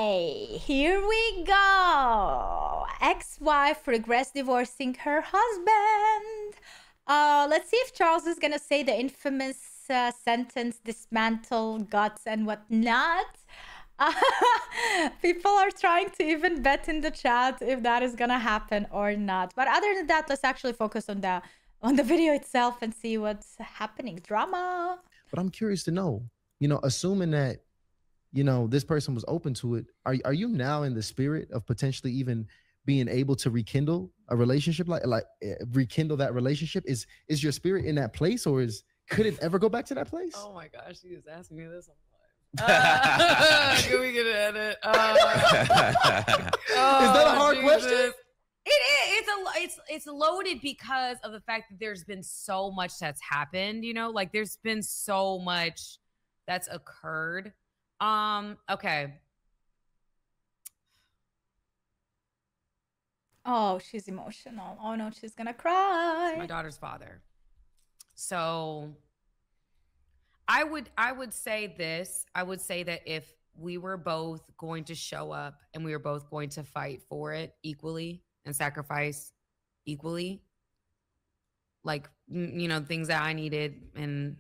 Okay, here we go. Ex-wife regrets divorcing her husband. Let's see if Charles is gonna say the infamous sentence, dismantle guts and whatnot. People are trying to even bet in the chat if that is gonna happen or not. But other than that, let's actually focus on the video itself and see what's happening. Drama. But I'm curious to know, assuming that, this person was open to it, are you now in the spirit of potentially even being able to rekindle a relationship, rekindle that relationship? Is your spirit in that place, or could it ever go back to that place? Oh my gosh, she is asking me this on live. Can we get an edit? Is that a hard question? It's loaded because of the fact that there's been so much that's happened, like there's been so much that's occurred. Okay. Oh, she's emotional. Oh no, she's gonna cry. My daughter's father. So I would say this. I would say that if we were both going to show up and we were both going to fight for it equally and sacrifice equally, like, things that I needed and,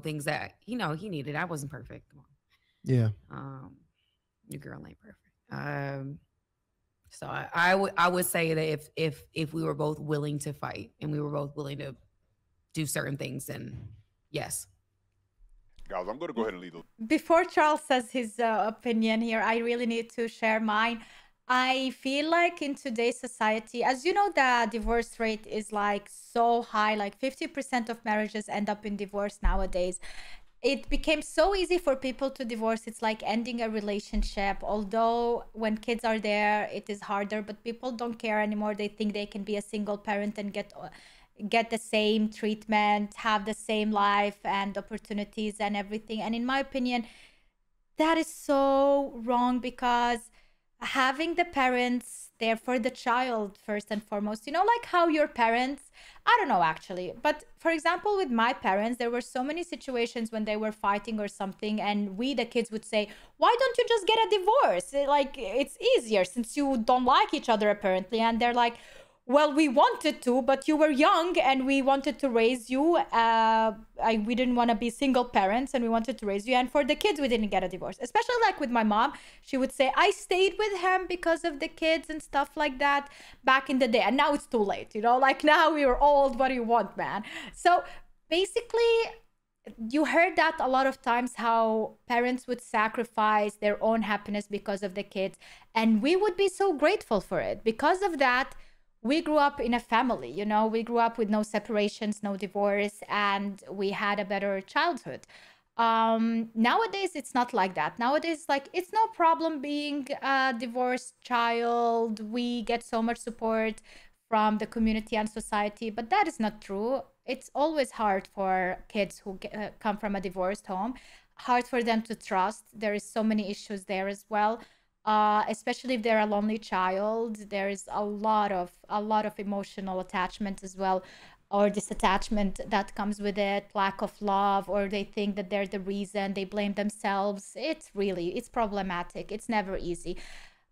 things that, he needed. I wasn't perfect. Come on. Yeah. Your girl ain't perfect. So I would say that if we were both willing to fight and we were both willing to do certain things, then yes. Guys, I'm going to go ahead and lead. Before Charles says his opinion here, I really need to share mine. I feel like in today's society, as you know, the divorce rate is like so high, like 50% of marriages end up in divorce nowadays. It became so easy for people to divorce. It's like ending a relationship. Although when kids are there, it is harder, but people don't care anymore. They think they can be a single parent and get the same treatment, have the same life and opportunities and everything. And in my opinion, that is so wrong, because having the parents there for the child first and foremost, like how your parents, I don't know actually, but for example, with my parents, there were so many situations when they were fighting or something, and we, the kids, would say, why don't you just get a divorce? Like, it's easier since you don't like each other apparently. And they're like, well, we wanted to, but you were young and we wanted to raise you. We didn't want to be single parents and we wanted to raise you. And for the kids, we didn't get a divorce. Especially like with my mom, she would say, I stayed with him because of the kids and stuff like that back in the day. And now it's too late, like now we are old. What do you want, man? So basically, you heard that a lot of times, how parents would sacrifice their own happiness because of the kids. And we would be so grateful for it. Because of that, we grew up in a family, we grew up with no separations, no divorce, and we had a better childhood. Nowadays, it's not like that. Nowadays, like, it's no problem being a divorced child. We get so much support from the community and society, but that is not true. It's always hard for kids who come from a divorced home, hard for them to trust. There is so many issues there as well. Especially if they're a lonely child, there is a lot of emotional attachment as well, or disattachment that comes with it, lack of love, or they think that they're the reason, they blame themselves. It's problematic. It's never easy.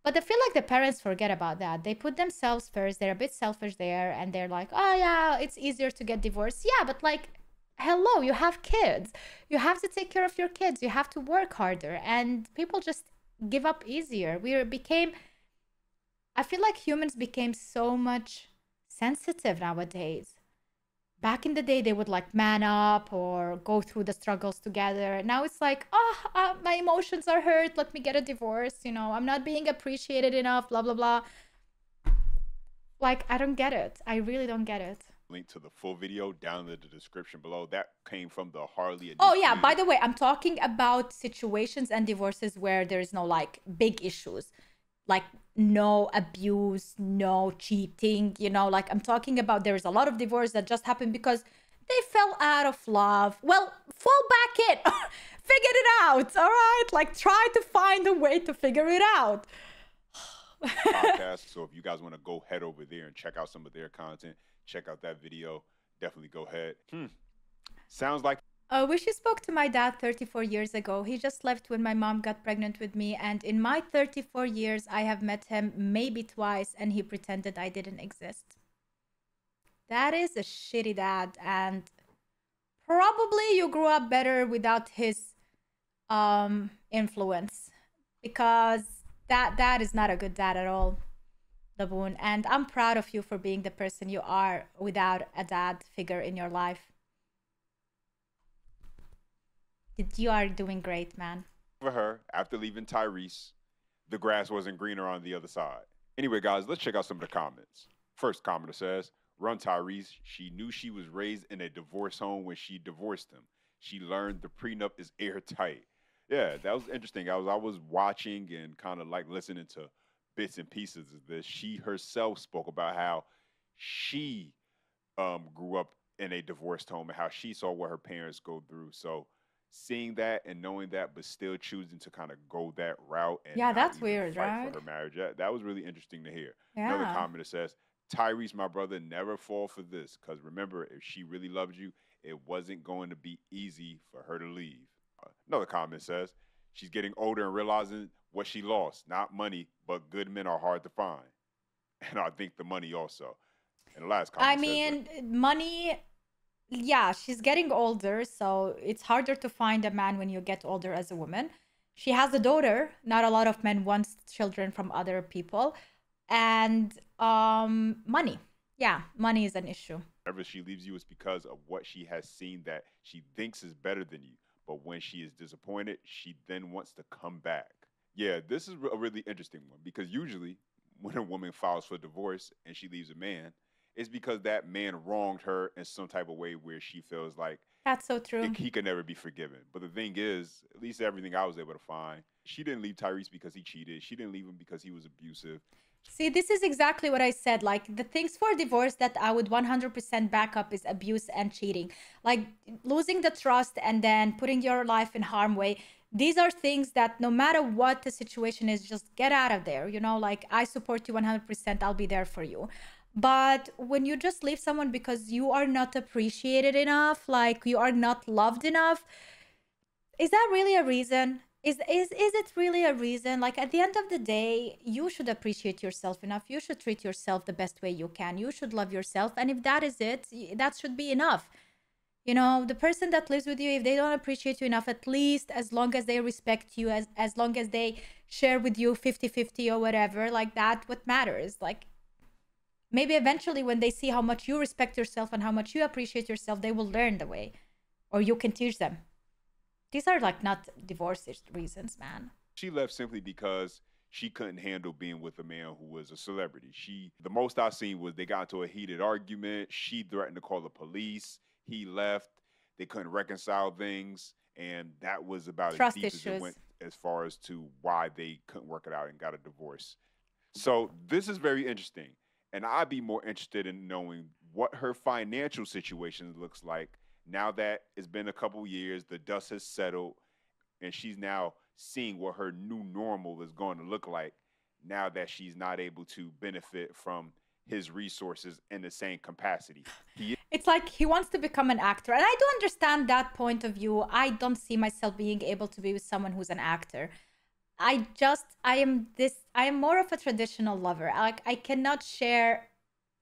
But I feel like the parents forget about that. They put themselves first. They're a bit selfish there, and they're like, oh yeah, it's easier to get divorced. Yeah, but like, hello, you have kids. You have to take care of your kids. You have to work harder, and people just give up easier. I feel like humans became so much sensitive nowadays. Back in the day, they would like man up or go through the struggles together. Now it's like, my emotions are hurt, let me get a divorce, I'm not being appreciated enough, blah blah blah. Like, I don't get it. I really don't get it. Link to the full video down in the description below. That came from the Harley. Oh yeah, by the way, I'm talking about situations and divorces where there's no like big issues, like no abuse, no cheating, like I'm talking about, there's a lot of divorce that just happened because they fell out of love. Well, fall back in, figure it out, all right? Like, try to find a way to figure it out. Podcast. So if you guys want to go head over there and check out some of their content, check out that video. Definitely go ahead. Sounds like Wish you spoke to my dad 34 years ago. He just left when my mom got pregnant with me, and in my 34 years, I have met him maybe twice, and he pretended I didn't exist. That is a shitty dad, and probably you grew up better without his influence, because that is not a good dad at all, Laboon. And I'm proud of you for being the person you are without a dad figure in your life. You are doing great, man. For her, after leaving Tyrese, the grass wasn't greener on the other side. Anyway, guys, let's check out some of the comments. First commenter says, "Run Tyrese. She knew she was raised in a divorce home when she divorced him. She learned the prenup is airtight." Yeah, that was interesting. I was watching and kind of like listening to bits and pieces of this. She herself spoke about how she grew up in a divorced home and how she saw what her parents go through. So seeing that and knowing that, but still choosing to kind of go that route and Yeah, not that's even weird, fight right? for her marriage, that was really interesting to hear. Another Yeah. commenter says, "Tyrese, my brother, never fall for this. Because remember, if she really loved you, it wasn't going to be easy for her to leave." Another comment says, "She's getting older and realizing what she lost. Not money, but good men are hard to find." And I think the money also. And the last I comment says, "But mean, money, yeah, she's getting older, so it's harder to find a man when you get older as a woman. She has a daughter. Not a lot of men want children from other people. And money. Yeah, money is an issue. whenever she leaves you, it's because of what she has seen that she thinks is better than you. But when she is disappointed, she then wants to come back." Yeah, this is a really interesting one because usually when a woman files for divorce and she leaves a man, it's because that man wronged her in some type of way where she feels like That's so true. he could never be forgiven. But the thing is, at least everything I was able to find, she didn't leave Tyrese because he cheated. She didn't leave him because he was abusive. See, this is exactly what I said. Like, the things for divorce that I would 100% back up is abuse and cheating. Like, losing the trust and then putting your life in harm way. These are things that no matter what the situation is, just get out of there. You know, like, I support you 100%. I'll be there for you. But when you just leave someone because you are not appreciated enough, like you are not loved enough, is that really a reason? Is it really a reason? Like, at the end of the day, you should appreciate yourself enough. You should treat yourself the best way you can. You should love yourself, and if that is it, that should be enough. You know, the person that lives with you, if they don't appreciate you enough, at least as long as they respect you, as long as they share with you 50-50 or whatever, like that, what matters. Like, maybe eventually when they see how much you respect yourself and how much you appreciate yourself, they will learn the way, or you can teach them. These are like not divorce reasons, man. She left simply because she couldn't handle being with a man who was a celebrity. The most I seen was they got into a heated argument. She threatened to call the police. He left. They couldn't reconcile things, and that was about as Trust deep as it issues. went as far as to why they couldn't work it out and got a divorce. So this is very interesting, and I'd be more interested in knowing what her financial situation looks like now that it's been a couple years, the dust has settled, and she's now seeing what her new normal is going to look like now that she's not able to benefit from his resources in the same capacity. It's like he wants to become an actor. And I do understand that point of view. I don't see myself being able to be with someone who's an actor. I am more of a traditional lover. Like, I cannot share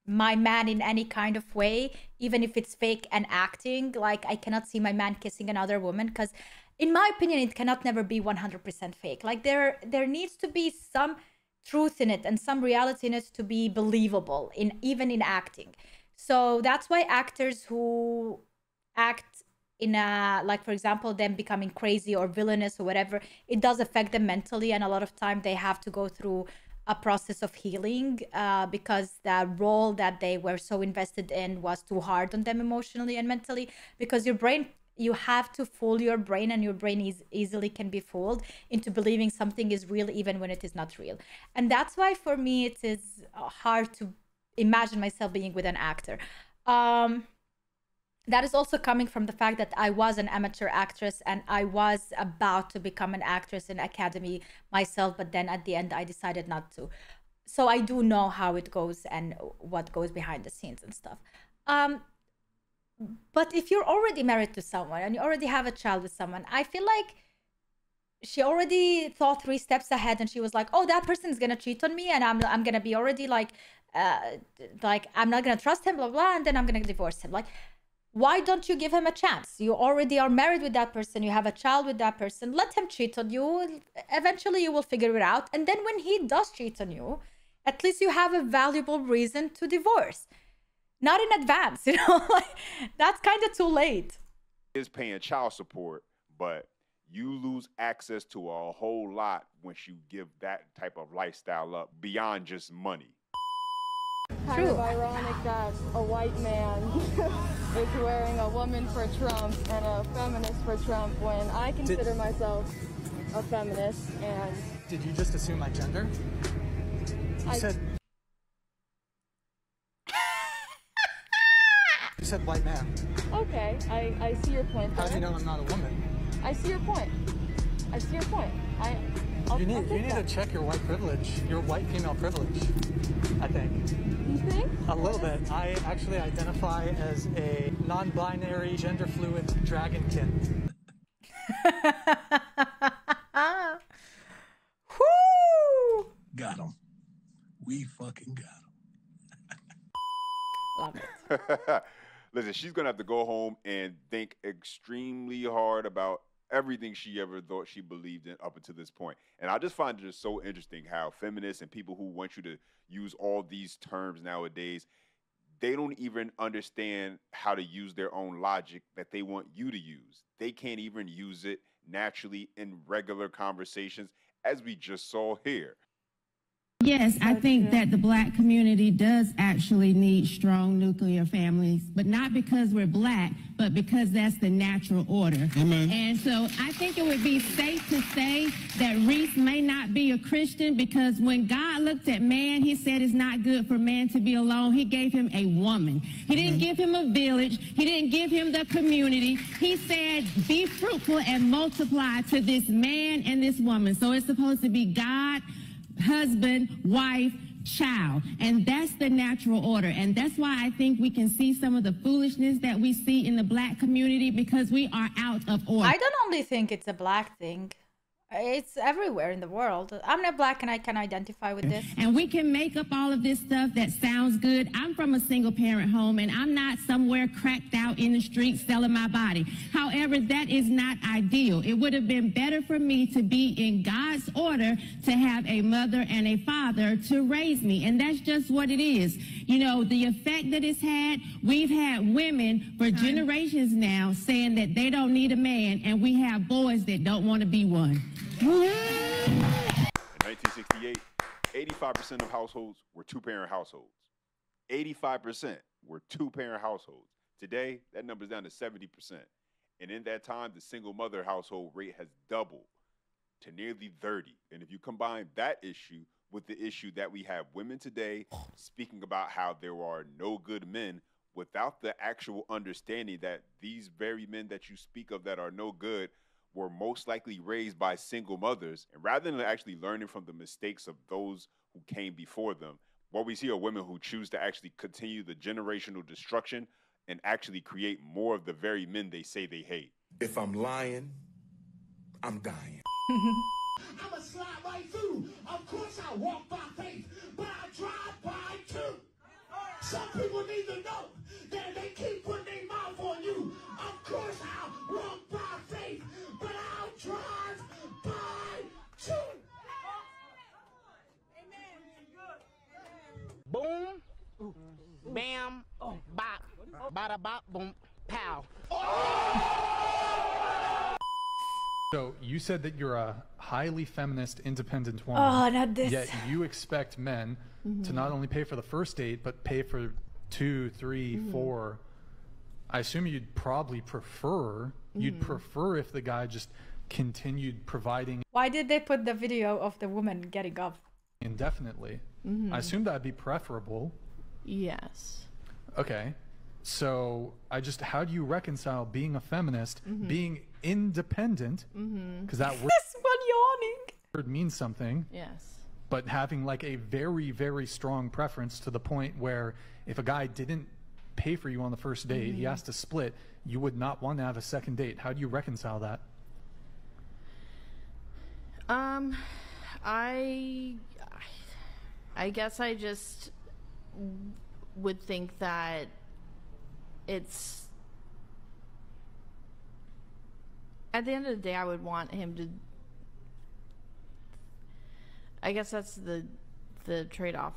my man in any kind of way, even if it's fake and acting. Like, I cannot see my man kissing another woman because, in my opinion, it cannot never be 100% fake. Like, there needs to be some truth in it and some reality in it to be believable in even in acting. So that's why actors who act in a, like, for example, them becoming crazy or villainous or whatever, it does affect them mentally, and a lot of time they have to go through a process of healing because the role that they were so invested in was too hard on them emotionally and mentally. Because your brain, you have to fool your brain, and your brain is easily can be fooled into believing something is real even when it is not real. And that's why for me it is hard to imagine myself being with an actor. That is also coming from the fact that I was an amateur actress and I was about to become an actress in academy myself, but then at the end I decided not to. So I do know how it goes and what goes behind the scenes and stuff. But if you're already married to someone and you already have a child with someone, I feel like she already thought 3 steps ahead, and she was like, oh, that person is gonna cheat on me, and I'm gonna be already like I'm not gonna trust him, blah blah, and then I'm gonna divorce him. Like, why don't you give him a chance? You already are married with that person, you have a child with that person, let him cheat on you. Eventually you will figure it out, and then when he does cheat on you, at least you have a valuable reason to divorce. Not in advance, you know. Like, that's kind of too late. Is paying child support, but you lose access to a whole lot once you give that type of lifestyle up beyond just money. Kind of ironic that a white man is wearing a woman for Trump and a feminist for Trump when I consider myself a feminist. And did you just assume my gender? You said white man. Okay, I see your point. How do you know I'm not a woman? I see your point. I see your point. You need to check your white privilege, your white female privilege, I think. You think? A little bit. I actually identify as a non-binary, gender-fluid dragonkin. Whoo! Got him. We fucking got him. Love it. Listen, she's gonna have to go home and think extremely hard about everything she ever thought she believed in up until this point. And I just find it just so interesting how feminists and people who want you to use all these terms nowadays, they don't even understand how to use their own logic that they want you to use. They can't even use it naturally in regular conversations, as we just saw here. Yes, I think that the Black community does actually need strong nuclear families, but not because we're Black, but because that's the natural order. Amen. And so I think it would be safe to say that Reese may not be a Christian, because when God looked at man, he said it's not good for man to be alone. He gave him a woman. He didn't give him a village. He didn't give him the community. He said, be fruitful and multiply to this man and this woman. So it's supposed to be God, husband, wife, child, and that's the natural order. And that's why I think we can see some of the foolishness that we see in the Black community, because we are out of order. I don't only think it's a Black thing. It's everywhere in the world. I'm not Black and I can identify with this. And we can make up all of this stuff that sounds good. I'm from a single parent home, and I'm not somewhere cracked out in the street selling my body. However, that is not ideal. It would have been better for me to be in God's order, to have a mother and a father to raise me. And that's just what it is. You know, the effect that it's had, we've had women for generations now saying that they don't need a man, and we have boys that don't want to be one. In 1968, 85% of households were two-parent households. 85% were two-parent households. Today, that number's down to 70%. And in that time, the single mother household rate has doubled to nearly 30. And if you combine that issue with the issue that we have women today speaking about how there are no good men, without the actual understanding that these very men that you speak of that are no good were most likely raised by single mothers, and rather than actually learning from the mistakes of those who came before them, what we see are women who choose to actually continue the generational destruction and actually create more of the very men they say they hate. If I'm lying, I'm dying. I'ma slide right through. Of course I walk by faith, but I drive by too. Some people need to know that they keep putting their mouth on you. Of course I'll walk by faith, but I'll drive by too. Boom, bam, bop, bada bop, boom, pow. So you said that you're a highly feminist, independent woman. Oh, not this. Yet you expect men to not only pay for the first date, but pay for 2, 3, 4. I assume you'd probably prefer, if the guy just continued providing. Why did they put the video of the woman getting up? Indefinitely. I assume that'd be preferable. Yes. Okay. So how do you reconcile being a feminist, being independent, because that word, This one yawning. word means something, Yes. but having like a very, very strong preference to the point where if a guy didn't pay for you on the first date. He has to split. You would not want to have a second date. How do you reconcile that? I guess I just would think that it's, at the end of the day, I would want him to, I guess that's the trade-off.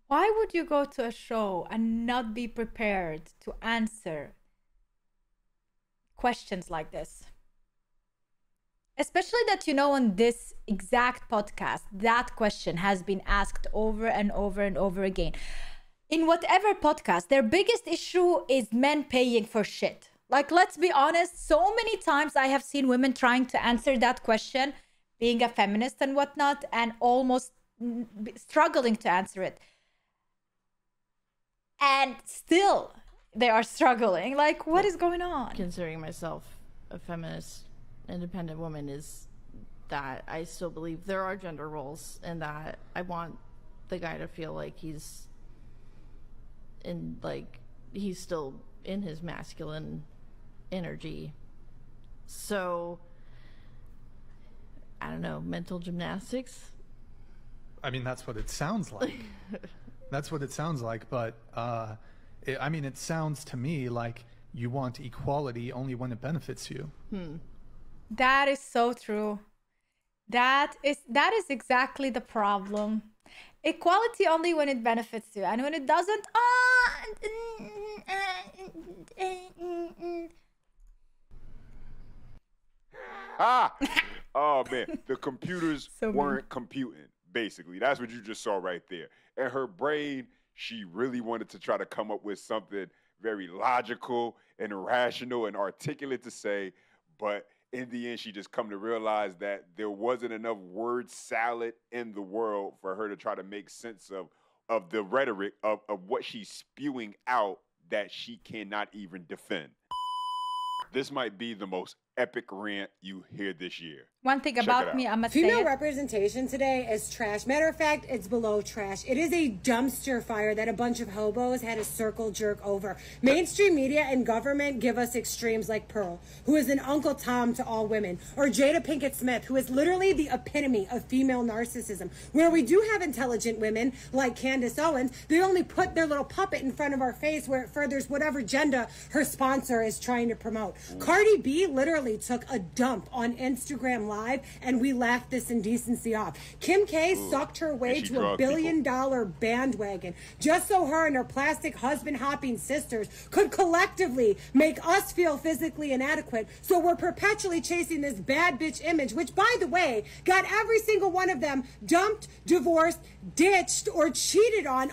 Why would you go to a show and not be prepared to answer questions like this? Especially that, you know, on this exact podcast, that question has been asked over and over and over again. In whatever podcast, their biggest issue is men paying for shit. Like, let's be honest, so many times I have seen women trying to answer that question, being a feminist and whatnot, and almost struggling to answer it. And still, they are struggling. Like, what is going on? Considering myself a feminist, independent woman, is that I still believe there are gender roles, and that I want the guy to feel like he's still in his masculine energy. So I don't know, mental gymnastics. I mean, that's what it sounds like. That's what it sounds like, but I mean, it sounds to me like you want equality only when it benefits you. That is so true. That is exactly the problem. Equality only when it benefits you, and when it doesn't, oh man, the computers weren't computing. Basically, that's what you just saw right there. In her brain, she really wanted to try to come up with something very logical and rational and articulate to say, but in the end, she just come to realize that there wasn't enough word salad in the world for her to try to make sense of the rhetoric of what she's spewing out that she cannot even defend. This might be the most epic rant you hear this year. One thing about me, I'm a female representation today is trash. Matter of fact, it's below trash. It is a dumpster fire that a bunch of hobos had a circle jerk over. Mainstream media and government give us extremes like Pearl, who is an Uncle Tom to all women, or Jada Pinkett Smith, who is literally the epitome of female narcissism. Where we do have intelligent women like Candace Owens, they only put their little puppet in front of our face where it furthers whatever agenda her sponsor is trying to promote. Cardi B literally took a dump on Instagram Live, and we laughed this indecency off. Kim K sucked her way to a $1 billion bandwagon just so her and her plastic husband-hopping sisters could collectively make us feel physically inadequate. So we're perpetually chasing this bad bitch image, which, by the way, got every single one of them dumped, divorced, ditched, or cheated on.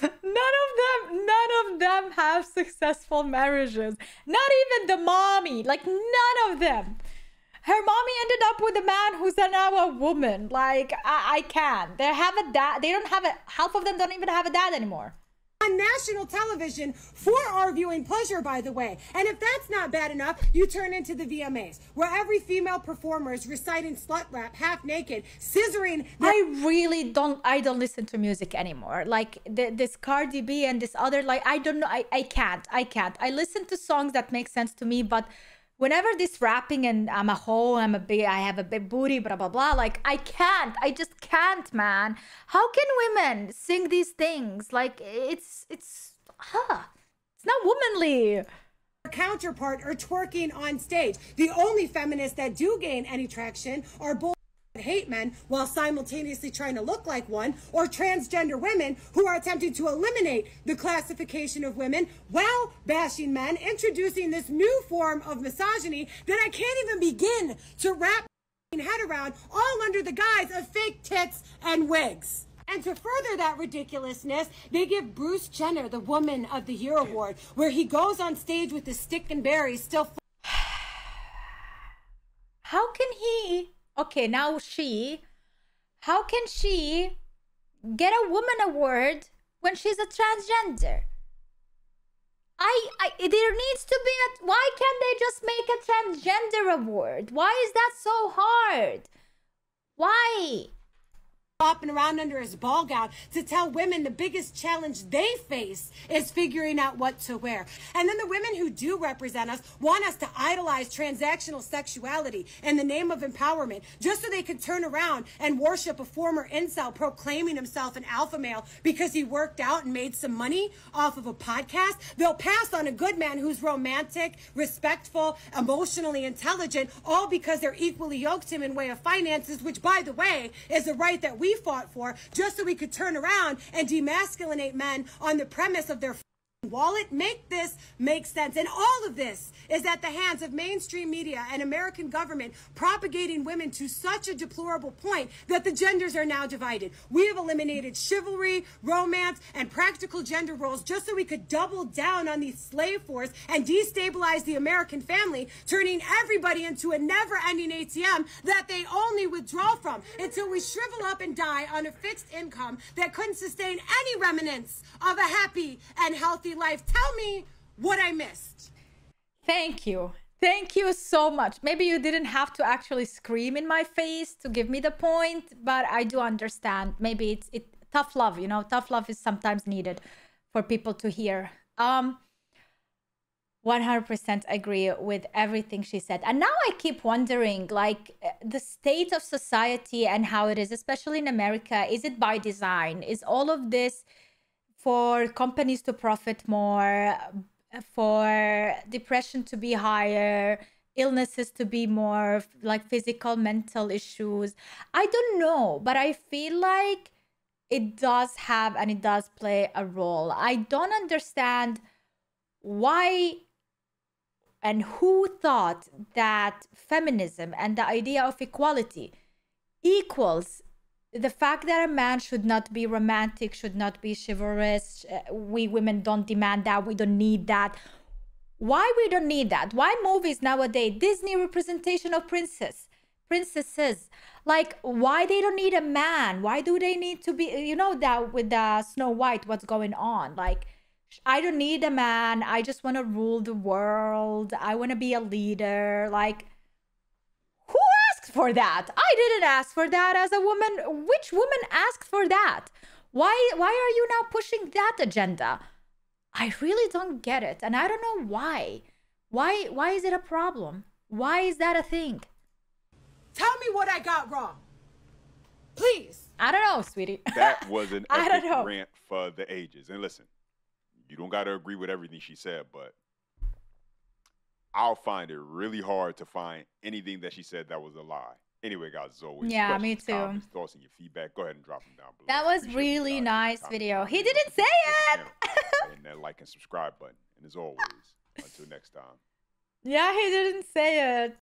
None of them have successful marriages. Not even the mommy. Like, none of them. Her mommy ended up with a man who's now a woman. Like, I can't. They have a dad. They don't have a, half of them don't even have a dad anymore. On national television for our viewing pleasure, by the way. And if that's not bad enough, you turn into the VMAs, where every female performer is reciting slut rap, half naked, scissoring. I don't listen to music anymore. Like this Cardi B and this other, like, I don't know. I can't. I listen to songs that make sense to me, but whenever this rapping and I'm a hoe, I have a big booty, blah, blah, blah. Like, I just can't, man. How can women sing these things? Like, it's not womanly. Her counterpart are twerking on stage. The only feminists that do gain any traction are bull hate men while simultaneously trying to look like one, or transgender women who are attempting to eliminate the classification of women while bashing men, introducing this new form of misogyny that I can't even begin to wrap my head around, all under the guise of fake tits and wigs. And to further that ridiculousness, they give Bruce Jenner the Woman of the Year award, where he goes on stage with the stick and berries still. How can he? Okay, now how can she get a woman award when she's a transgender? There needs to be why can't they just make a transgender award? Why is that so hard? Why? hopping around under his ball gown to tell women the biggest challenge they face is figuring out what to wear. And then the women who do represent us want us to idolize transactional sexuality in the name of empowerment, just so they could turn around and worship a former incel proclaiming himself an alpha male because he worked out and made some money off of a podcast. They'll pass on a good man who's romantic, respectful, emotionally intelligent, all because they're equally yoked him in way of finances, which, by the way, is a right that we fought for, just so we could turn around and demasculinate men on the premise of their wallet. Make this make sense. And all of this is at the hands of mainstream media and American government propagating women to such a deplorable point that the genders are now divided. We have eliminated chivalry, romance, and practical gender roles just so we could double down on the slave force and destabilize the American family, turning everybody into a never-ending ATM that they only withdraw from until we shrivel up and die on a fixed income that couldn't sustain any remnants of a happy and healthy life. Tell me what I missed. Thank you. Thank you so much. Maybe you didn't have to actually scream in my face to give me the point, but I do understand. Maybe it's tough love, you know, tough love is sometimes needed for people to hear. 100% agree with everything she said. And now I keep wondering, like, the state of society and how it is, especially in America. Is it by design? Is all of this for companies to profit more, for depression to be higher, illnesses to be more like physical, mental issues? I don't know, but I feel like it does have and it does play a role. I don't understand why and who thought that feminism and the idea of equality equals the fact that a man should not be romantic, should not be chivalrous. We women don't demand that. We don't need that. Why we don't need that? Why movies nowadays, Disney representation of princesses, like, why they don't need a man? Why do they need to be, you know, that with the Snow White, what's going on? Like, I don't need a man. I just want to rule the world. I want to be a leader. Like, who asked for that? I didn't ask for that as a woman. Which woman asked for that? Why are you now pushing that agenda? I really don't get it. And I don't know why. Why is it a problem? Why is that a thing? Tell me what I got wrong. Please. I don't know, sweetie. That was an I don't epic know. rant for the ages. And listen, you don't got to agree with everything she said, but I'll find it really hard to find anything that she said that was a lie. Anyway, guys, as always, Yeah, me questions, too. comments, thoughts, and your feedback, go ahead and drop them down below. That was Appreciate really you guys. nice Comment video. down He below. didn't say it. And that like and subscribe button. And as always, until next time. Yeah, he didn't say it.